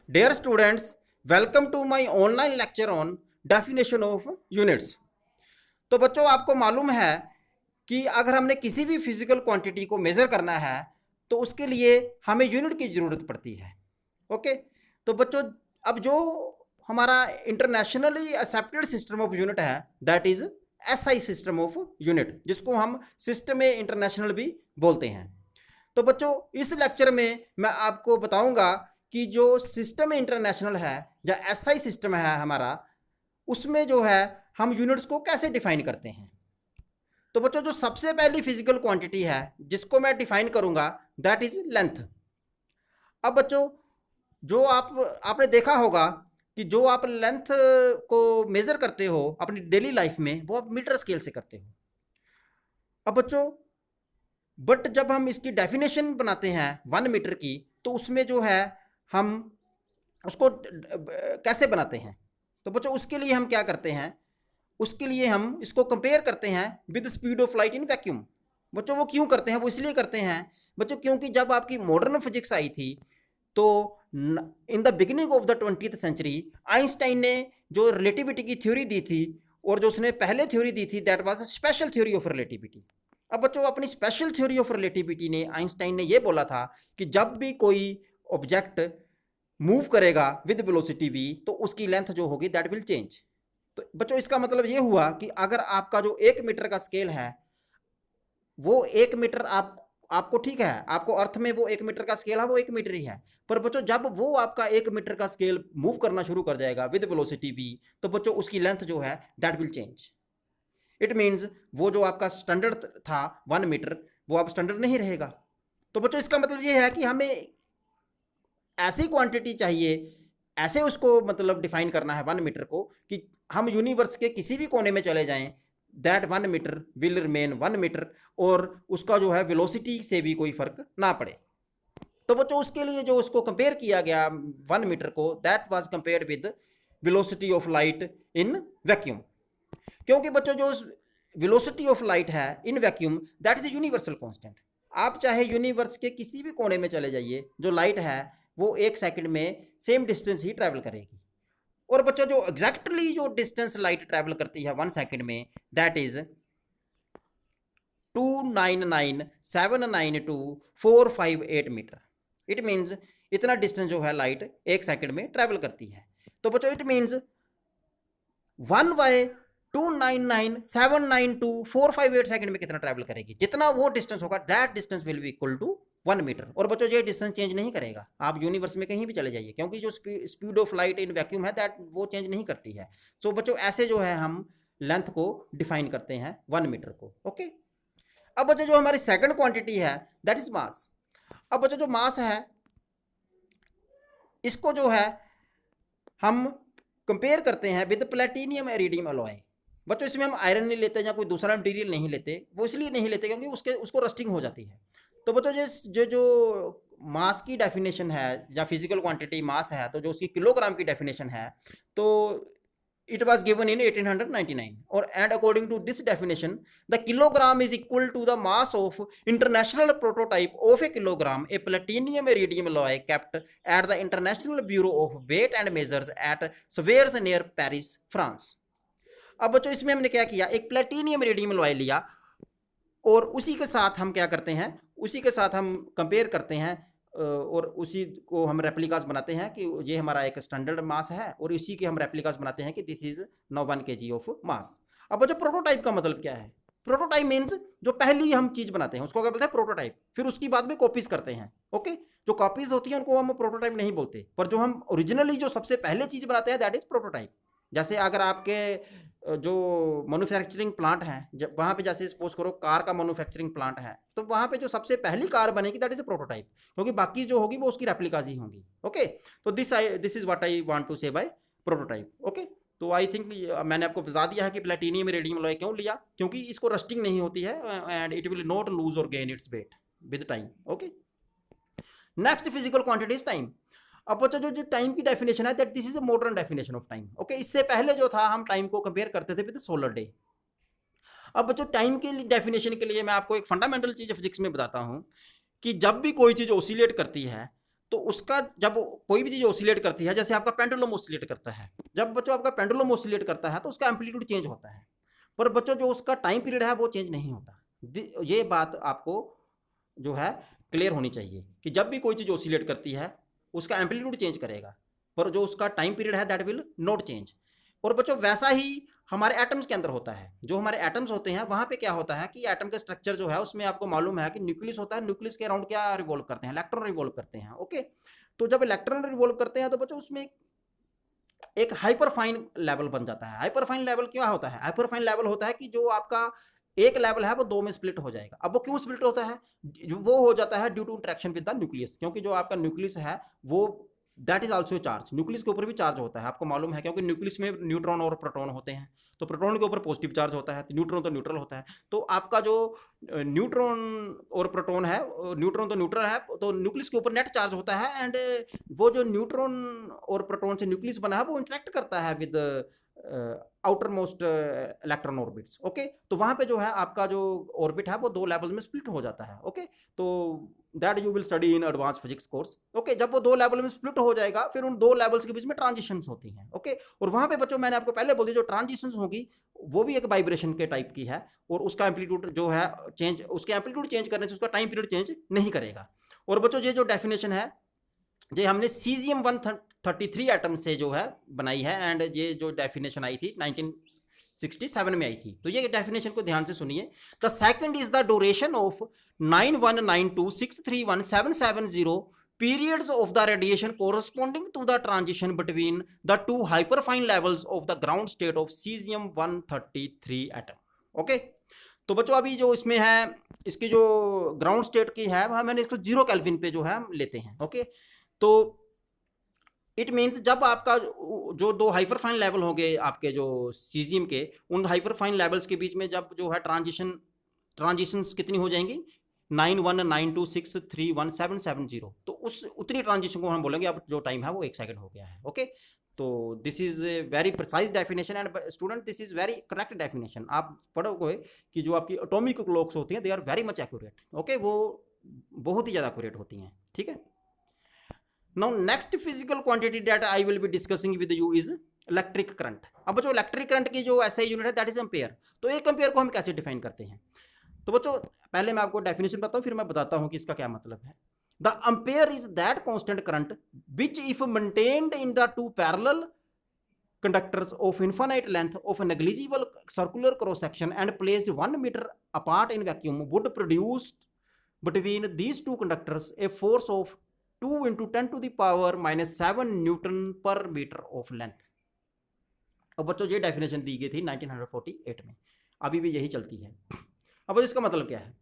Dear students, welcome to my online lecture on definition of units। तो बच्चों आपको मालूम है कि अगर हमने किसी भी फिजिकल क्वांटिटी को मेज़र करना है तो उसके लिए हमें यूनिट की ज़रूरत पड़ती है। ओके, तो बच्चों अब जो हमारा internationally accepted system of unit है that is SI system of unit, जिसको हम सिस्टम इंटरनेशनल भी बोलते हैं। तो बच्चों इस लेक्चर में मैं आपको बताऊंगा कि जो सिस्टम इंटरनेशनल है या एसआई सिस्टम है हमारा, उसमें जो है हम यूनिट्स को कैसे डिफाइन करते हैं। तो बच्चों जो सबसे पहली फिजिकल क्वांटिटी है जिसको मैं डिफाइन करूंगा दैट इज लेंथ। अब बच्चों जो आपने देखा होगा कि जो आप लेंथ को मेजर करते हो अपनी डेली लाइफ में वो आप मीटर स्केल से करते हो। अब बच्चों बट जब हम इसकी डेफिनेशन बनाते हैं 1 मीटर की तो उसमें जो है हम उसको कैसे बनाते हैं। तो बच्चों उसके लिए हम क्या करते हैं, उसके लिए हम इसको कंपेयर करते हैं with speed of light in vacuum. बच्चों वो क्यों करते हैं, वो इसलिए करते हैं बच्चों क्योंकि जब आपकी मॉडर्न फिजिक्स आई थी तो in the beginning of the 20th century Einstein ने जो रिलेटिविटी की थ्योरी दी थी और जो उसने पहले थ्योरी दी थी that was special theory of relativity. अब बच्चों अपनी स्पेशल थ्योरी ऑफ रिलेटिविटी ने आइंस्टाइन ने ये बोला था कि जब भी कोई ऑब्जेक्ट मूव करेगा विद वेलोसिटी v तो उसकी लेंथ जो होगी दैट विल चेंज। तो बच्चों इसका मतलब ये हुआ कि अगर आपका जो 1 मीटर का स्केल है वो 1 मीटर आपको ठीक है, आपको अर्थ में वो 1 मीटर का स्केल है वो 1 मीटर ही है, पर बच्चों जब वो आपका 1 मीटर का स्केल मूव करना शुरू कर जाएगा विद वेलोसिटी v तो बच्चों उसकी लेंथ जो है that will change. It means वो जो आपका स्टैंडर्ड था 1 मीटर वो अब स्टैंडर्ड नहीं रहेगा। तो बच्चों इसका मतलब ये है कि हमें ऐसी क्वांटिटी चाहिए, ऐसे उसको मतलब डिफाइन करना है 1 मीटर को कि हम यूनिवर्स के किसी भी कोने में चले जाएं that 1 metre will remain 1 metre और उसका जो है वेलोसिटी से भी कोई फर्क ना पड़े। तो बच्चों उसके लिए जो उसको कंपेयर किया गया 1 मीटर को that was compared with velocity of light in vacuum. क्योंकि बच्चों जो वेलोसिटी ऑफ लाइट है in vacuum that is universal constant. आप चाहे यूनिवर्स के किसी भी कोने में चले जाइए, जो लाइट है वो 1 सेकंड में सेम डिस्टेंस ही ट्रैवल करेगी। और बच्चों जो एग्जैक्टली जो डिस्टेंस लाइट ट्रैवल करती है 1 सेकंड में that is 299,792,458 metre. It means इतना डिस्टेंस जो है लाइट 1 सेकंड में ट्रैवल करती है। तो बच्चों इट मीन्स 1/299,792,458 सेकंड में कितना ट्रैवल करेगी, जितना वो डिस्टेंस होगा that distance will be equal to 1 metre. और बच्चों ये डिस्टेंस चेंज नहीं करेगा, आप यूनिवर्स में कहीं भी चले जाइए, क्योंकि जो speed of light in vacuum है दैट वो चेंज नहीं करती है। सो बच्चों ऐसे जो है हम लेंथ को डिफाइन करते हैं 1 मीटर को। ओके, अब बच्चों जो हमारी सेकंड क्वांटिटी है दैट इज मास। अब बच्चों जो मास है इसको जो है हम कंपेयर करते हैं विद प्लेटिनियम एरिडियम अलॉय। बच्चों इसमें हम आयरन नहीं लेते या कोई दूसरा मटेरियल नहीं लेते, वो इसलिए नहीं लेते क्योंकि उसको रस्टिंग हो जाती है। तो बच्चों जो मास की डेफिनेशन है या फिजिकल क्वांटिटी मास है तो जो उसकी किलोग्राम की डेफिनेशन है तो इट वाज गिवन इन 1899 और and according to this definition the kilogram is equal to the mass of international prototype of a kilogram a platinum iridium alloy kept at the international bureau of weight and measures at Sevres near Paris France. अब बच्चों इसमें हमने क्या किया, एक platinum iridium alloy लिया और उसी के साथ हम क्या करते हैं, उसी के साथ हम कंपेयर करते हैं और उसी को हम रेप्लिकास बनाते हैं कि ये हमारा एक स्टैंडर्ड मास है और इसी के हम रेप्लिकास बनाते हैं कि this is now 1 kg of mass. अब बच्चों प्रोटोटाइप का मतलब क्या है, प्रोटोटाइप मीन्स जो पहली हम चीज बनाते हैं उसको क्या बोलते हैं प्रोटोटाइप, फिर उसकी बाद में कॉपीज करते हैं। ओके, जो कॉपीज होती हैं उनको हम प्रोटोटाइप नहीं बोलते, पर जो हम ओरिजिनली जो सबसे पहले चीज बनाते हैं दैट इज प्रोटोटाइप। जैसे अगर आपके जो मैन्युफैक्चरिंग प्लांट है जब वहाँ पे जैसे सपोज करो कार का मैन्युफैक्चरिंग प्लांट है तो वहाँ पे जो सबसे पहली कार बनेगी दैट इज अ प्रोटोटाइप, क्योंकि बाकी जो होगी वो उसकी रेप्लिकाज ही होंगी। ओके, तो this is what I want to say by prototype. Okay, तो आई थिंक मैंने आपको बता दिया है कि प्लेटिनियम इरिडियम अलॉय क्यों लिया, क्योंकि इसको रस्टिंग नहीं होती है and it will not lose और gain its weight with time. Okay, next physical quantity is time. अब बच्चों जो टाइम की डेफिनेशन है that this is a modern definition of time. Okay, इससे पहले जो था हम टाइम को कंपेयर करते थे विद सोलर डे। अब बच्चों टाइम के डेफिनेशन के लिए मैं आपको एक फंडामेंटल चीज फिजिक्स में बताता हूं कि जब भी कोई चीज ऑसिलेट करती है तो उसका जब कोई भी चीज़ ऑसिलेट करती है, जैसे आपका पेंडुलम ऑसिलेट करता है, जब बच्चों आपका पेंडुलम ऑसिलेट करता है तो उसका एम्पलीट्यूड चेंज होता है, पर बच्चों जो उसका टाइम पीरियड है वो चेंज नहीं होता। ये बात आपको जो है क्लियर होनी चाहिए कि जब भी कोई चीज़ ऑसिलेट करती है उसका एम्पलीट्यूड चेंज करेगा, पर जो उसका टाइम पीरियड है दैट विल नॉट चेंज। और बच्चों वैसा ही हमारे एटम्स के अंदर होता है। जो हमारे एटम्स होते हैं वहाँ पे क्या होता है कि एटम का स्ट्रक्चर जो है उसमें आपको मालूम है कि न्यूक्लियस होता है, न्यूक्लियस के अराउंड क्या रिवॉल्व करते हैं, इलेक्ट्रॉन रिवॉल्व करते हैं। ओके, तो जब इलेक्ट्रॉन रिवॉल्व करते हैं तो बच्चों उसमें एक हाइपरफाइन लेवल बन जाता है। हाइपरफाइन लेवल क्या होता है? हाइपरफाइन लेवल होता है कि जो आपका एक लेवल है वो दो में स्प्लिट हो जाएगा। अब वो क्यों स्प्लिट होता है? वो हो जाता है due to interaction with the nucleus, क्योंकि जो आपका न्यूक्लियस है वो that is also charge. Nucleus के ऊपर भी चार्ज होता है, आपको मालूम है, क्योंकि न्यूक्लियस में न्यूट्रॉन और प्रोटॉन होते हैं। तो प्रोटॉन के ऊपर पॉजिटिव चार्ज होता है, न्यूट्रॉन तो न्यूट्रल होता है। तो आपका जो न्यूट्रॉन और प्रोटॉन है, न्यूट्रॉन तो न्यूट्रल है, तो न्यूक्लियस के ऊपर नेट चार्ज होता है। एंड वो जो न्यूट्रॉन और प्रोटॉन से न्यूक्लियस बना है वो इंटरेक्ट करता है with outer most electron orbits. Okay, तो वहां पे जो है आपका जो ऑर्बिट है वो दो लेवल में स्प्लिट हो जाता है। ओके, तो that you will study in advance physics course. Okay, जब वो दो लेवल में स्प्लिट हो जाएगा फिर उन दो लेवल्स के बीच में ट्रांजिशंस होती हैं। ओके, और वहां पे बच्चों मैंने आपको पहले बोल दिया जो ट्रांजिशंस होगी वो भी एक वाइब्रेशन के टाइप की है, और उसका एम्पलीट्यूड जो है चेंज, उसके एम्पलीट्यूड चेंज करने से उसका टाइम पीरियड चेंज नहीं करेगा। और बच्चों ये जो डेफिनेशन है ये हमने सीजियम 133 एटम से जो है बनाई है, एंड ये जो डेफिनेशन आई थी 1967 में आई थी। तो ये डेफिनेशन को ध्यान से सुनिए। The second is the duration of 9192631770 periods of the radiation corresponding to the transition between the two hyperfine levels of the ground state of cesium 133 atom. Okay, तो बच्चों अभी जो इसमें है इसकी जो ग्राउंड स्टेट की है वह मैंने इसको 0 केल्विन पे जो है हम लेते हैं। ओके, तो इट मीन्स जब आपका जो दो हाइपरफाइन लेवल होंगे आपके जो सीजियम के, उन हाइपरफाइन लेवल्स के बीच में जब जो है ट्रांजिशंस कितनी हो जाएंगी 9192631770, तो उस उतनी ट्रांजिशन को हम बोलेंगे अब जो टाइम है वो 1 सेकंड हो गया है। ओके, तो this is a very precise definition and student this is very correct definition. आप पढ़ोगे कि जो आपकी एटॉमिक क्लॉक्स होती हैं they are very much accurate. Okay, वो बहुत ही ज़्यादा एक्यूरेट होती हैं। ठीक है, now next physical quantity that I will be discussing with you is electric current. अब बच्चों इलेक्ट्रिक करंट की जो ऐसा यूनिट है दैट इज एम्पेयर। तो एक एम्पेयर को हम कैसे डिफाइन करते हैं? तो बच्चों पहले मैं आपको डेफिनेशन बताता हूँ, फिर मैं बताता हूँ कि इसका क्या मतलब है। The ampere is that constant current which if maintained in the two parallel conductors of infinite length of a negligible circular cross section and placed 1 meter apart in vacuum would produce between these two conductors a force of 2 into 10 to the power minus 7 Newton per meter of length। अब बच्चों ये definition दी गई थी 1948 में, अभी भी यही चलती है। अब इसका मतलब क्या है?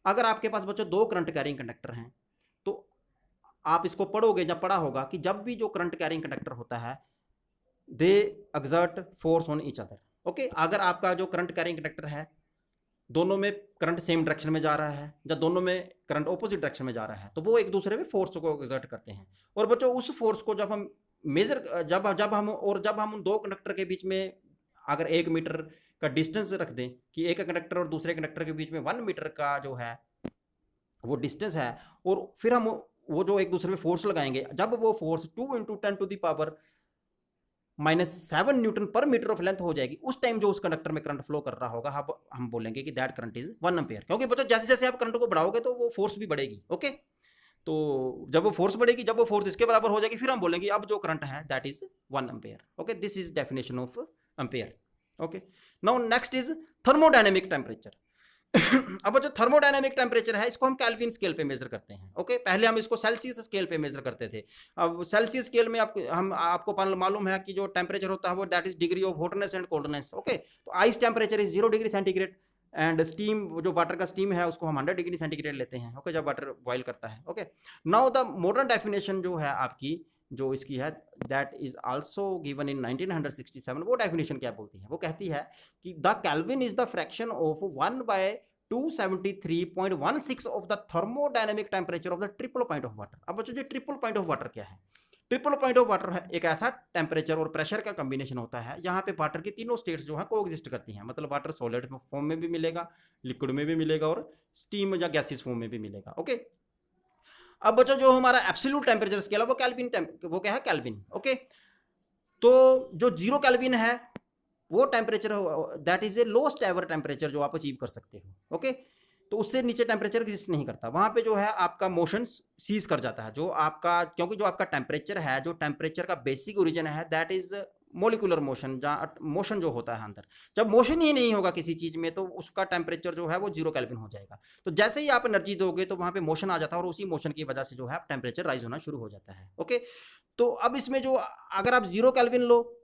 अगर आपके पास बच्चों दो करंट कैरिंग कंडक्टर हैं तो आप इसको पढ़ोगे, जब पढ़ा होगा कि जब भी जो करंट कैरिंग कंडक्टर होता है they exert force on each other. Okay, अगर आपका जो करंट कैरिंग कंडक्टर है दोनों में करंट सेम डायरेक्शन में जा रहा है या दोनों में करंट ऑपोजिट डायरेक्शन में जा रहा है तो वो एक दूसरे पे फोर्स को एक्सर्ट करते हैं। और बच्चों उस फोर्स को जब हम मेजर जब हम उन दो कंडक्टर के बीच में अगर 1 मीटर का डिस्टेंस रख दें कि एक कंडक्टर और दूसरे कंडक्टर के बीच में 1 मीटर का जो है वो डिस्टेंस है, और फिर हम वो जो एक दूसरे पे फोर्स लगाएंगे, जब वो force 2 into 10 to the power -7 Newton पर मीटर ऑफ लेंथ हो जाएगी, उस टाइम जो उस कंडक्टर में करंट फ्लो कर रहा होगा हम बोलेंगे कि दैट करंट इज 1 एम्पेयर। क्योंकि बच्चों जैसे जैसे आप करंट को बढ़ाओगे तो वो फोर्स भी बढ़ेगी। ओके, तो जब वो फोर्स बढ़ेगी, जब वो फोर्स इसके बराबर हो जाएगी, फिर हम बोलेंगे अब जो करंट है that is 1 ampere. Okay, this is definition of ampere. Okay, now next is thermodynamic temperature. अब जो थर्मोडायनेमिक टेम्परेचर है इसको हम केल्विन स्केल पे मेजर करते हैं। ओके, पहले हम इसको सेल्सियस स्केल पे मेजर करते थे। अब सेल्सियस स्केल में आपको मालूम है कि जो टेम्परेचर होता है वो that is degree of hotness and coldness. Okay, तो ice temperature is 0 degree centigrade and steam जो वाटर का स्टीम है उसको हम 100 डिग्री सेंटीग्रेड लेते हैं। ओके, जब वाटर बॉयल करता है। Okay, now the modern definition जो है आपकी जो इसकी है that is also given in 1967। वो डेफिनेशन क्या बोलती है? वो कहती है कि the kelvin is the fraction of 1/273.16 of the thermodynamic temperature of the triple point of water. अब बच्चों जो ट्रिपल पॉइंट ऑफ वाटर क्या है? ट्रिपल पॉइंट ऑफ वाटर है एक ऐसा टेम्परेचर और प्रेशर का कॉम्बिनेशन होता है जहां पे वाटर की तीनों स्टेट्स जो है को एग्जिस्ट करती हैं। मतलब वाटर सॉलिड फॉर्म में भी मिलेगा, लिक्विड में भी मिलेगा और स्टीम या गैसियस फॉर्म में भी मिलेगा। ओके, अब बच्चों जो हमारा एब्सोल्यूट टेम्परेचर स्केल है वो केल्विन, वो क्या है, केल्विन। ओके, तो जो 0 केल्विन है वो temperature that is a lowest ever temperature जो आप अचीव कर सकते हो। ओके, तो उससे नीचे टेम्परेचर एग्जिस्ट नहीं करता, वहां पे जो है आपका मोशन सीज कर जाता है, जो आपका, क्योंकि जो आपका टेम्परेचर है, जो टेम्परेचर का बेसिक ओरिजिन है दैट इज मोलिकुलर मोशन, जहाँ मोशन जो होता है अंदर, जब मोशन ही नहीं होगा किसी चीज में तो उसका टेम्परेचर जो है वो 0 केल्विन हो जाएगा। तो जैसे ही आप एनर्जी दोगे तो वहां पे मोशन आ जाता है और उसी मोशन की वजह से जो है टेम्परेचर राइज होना शुरू हो जाता है। ओके, तो अब इसमें जो अगर आप 0 केल्विन लो,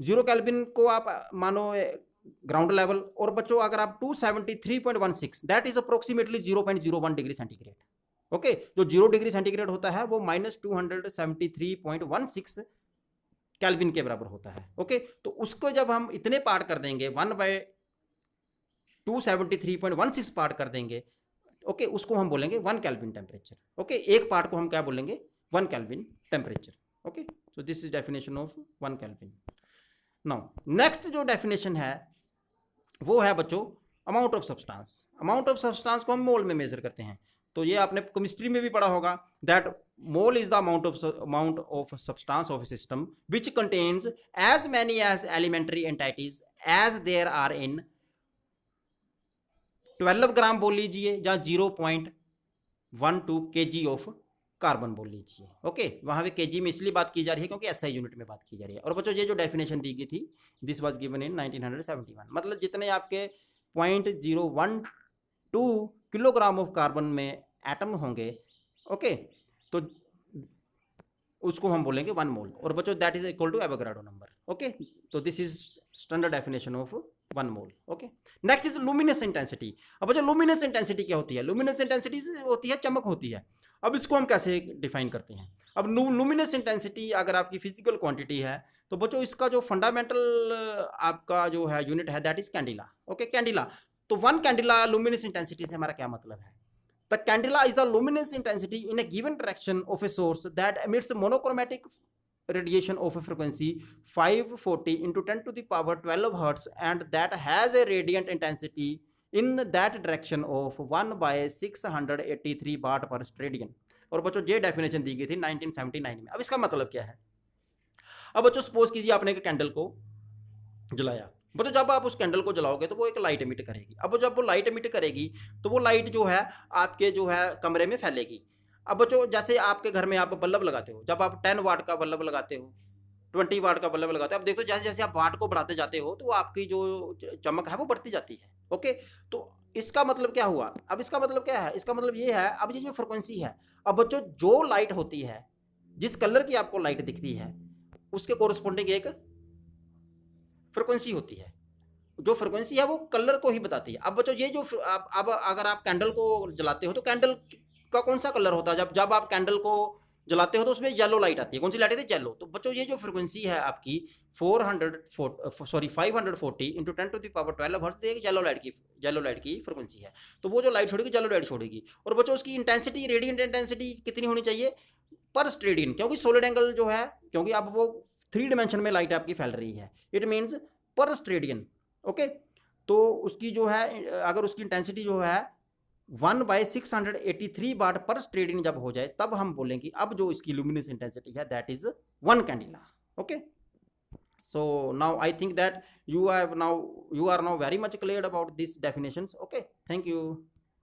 0 केल्विन को आप मानो ग्राउंड लेवल, और बच्चों अगर आप 273.16 that is approximately 0.01 degree centigrade. Okay, जो 0 डिग्री सेंटीग्रेड होता है वो -273.16 केल्विन के बराबर होता है। ओके, तो उसको जब हम इतने पार्ट कर देंगे, 1/273.16 पार्ट कर देंगे, ओके, उसको हम बोलेंगे 1 केल्विन टेम्परेचर। ओके, एक पार्ट को हम क्या बोलेंगे, 1 kelvin temperature. Okay, so this is definition of 1 kelvin. Now next जो डेफिनेशन है वो है बच्चों amount of substance. Amount of substance को हम मोल में मेजर करते हैं, तो ये आपने केमिस्ट्री में भी पढ़ा होगा that mole is the amount of substance of a system which contains as many as elementary entities as there are in 12 gram बोल लीजिए या 0.12 kg ऑफ कार्बन बोल लीजिए। ओके, वहां पे केजी में इसलिए बात की जा रही है क्योंकि एसआई यूनिट में बात की जा रही है। और बच्चों ये जो डेफिनेशन दी गई थी दिस वाज गिवन इन 1971, मतलब जितने आपके 0.012 किलोग्राम ऑफ कार्बन में एटम होंगे, ओके, तो उसको हम बोलेंगे 1 मोल, और बच्चों that is equal to Avogadro number. Okay, तो this is standard definition of 1 mole. Okay, next is luminous intensity. अब बच्चों लुमिनस इंटेंसिटी क्या होती है, लुमिनस इंटेंसिटी होती है चमक होती है। अब इसको हम कैसे डिफाइन करते हैं, अब लुमिनस इंटेंसिटी अगर आपकी फिजिकल क्वांटिटी है तो बच्चों इसका जो फंडामेंटल आपका जो है यूनिट है that is candela. Okay, candela, तो 1 कैंडिला लुमिनस इंटेंसिटी से हमारा क्या मतलब है, the candela is the luminous intensity in a given direction of a source that emits monochromatic radiation of a frequency 540 into 10 to the power 12 hertz and that has a radiant intensity in that direction of 1/683 watt per radian। और बच्चों ये definition दी गई थी 1979 में। अब इसका मतलब क्या है, अब बच्चों सपोज कीजिए आपने एक कैंडल को जलाया, बच्चों जब आप उस कैंडल को जलाओगे तो वो एक लाइट एमिट करेगी। अब जब वो लाइट एमिट करेगी तो वो लाइट जो है आपके जो है कमरे में फैलेगी। अब बच्चों जैसे आपके घर में आप बल्ब लगाते हो, जब आप 10 वाट का बल्ब लगाते हो, 20 वाट का बल्ब लगाते हो, अब देखो जैसे जैसे आप वाट को बढ़ाते जाते हो तो आपकी जो चमक है वो बढ़ती जाती है। ओके, तो इसका मतलब क्या हुआ, अब इसका मतलब क्या है, इसका मतलब ये है, अब ये जो फ्रिक्वेंसी है, अब बच्चों जो लाइट होती है, जिस कलर की आपको लाइट दिखती है उसके कोरस्पोंडिंग एक फ्रिक्वेंसी होती है, जो फ्रिक्वेंसी है वो कलर को ही बताती है। अब बच्चों ये जो अब अगर आप कैंडल को जलाते हो तो कैंडल का कौन सा कलर होता है, जब आप कैंडल को जलाते हो तो उसमें येलो लाइट आती है, कौन सी लाइट आती है, येलो। तो बच्चों ये जो फ्रिक्वेंसी है आपकी 540 into 10 to the power 12 hertz yellow light की फ्रिक्वेंसी है। तो वो जो लाइट छोड़ेगी येलो लाइट छोड़ेगी। और बच्चों उसकी इंटेंसिटी, रेडियंट इंटेंसिटी कितनी होनी चाहिए पर स्टेडियन, क्योंकि सोलिड एंगल जो है, क्योंकि अब वो 3 डिमेंशन में लाइट आपकी फैल रही है, इट मीन्स पर स्टेडियन। ओके, तो उसकी जो है अगर उसकी इंटेंसिटी जो है 1/683 वाट पर स्टेडियन जब हो जाए तब हम बोलेंगे अब जो इसकी लुमिनस इंटेंसिटी है that is 1 candela. Okay, so now I think that you are now very much clear about these definitions. Okay, thank you.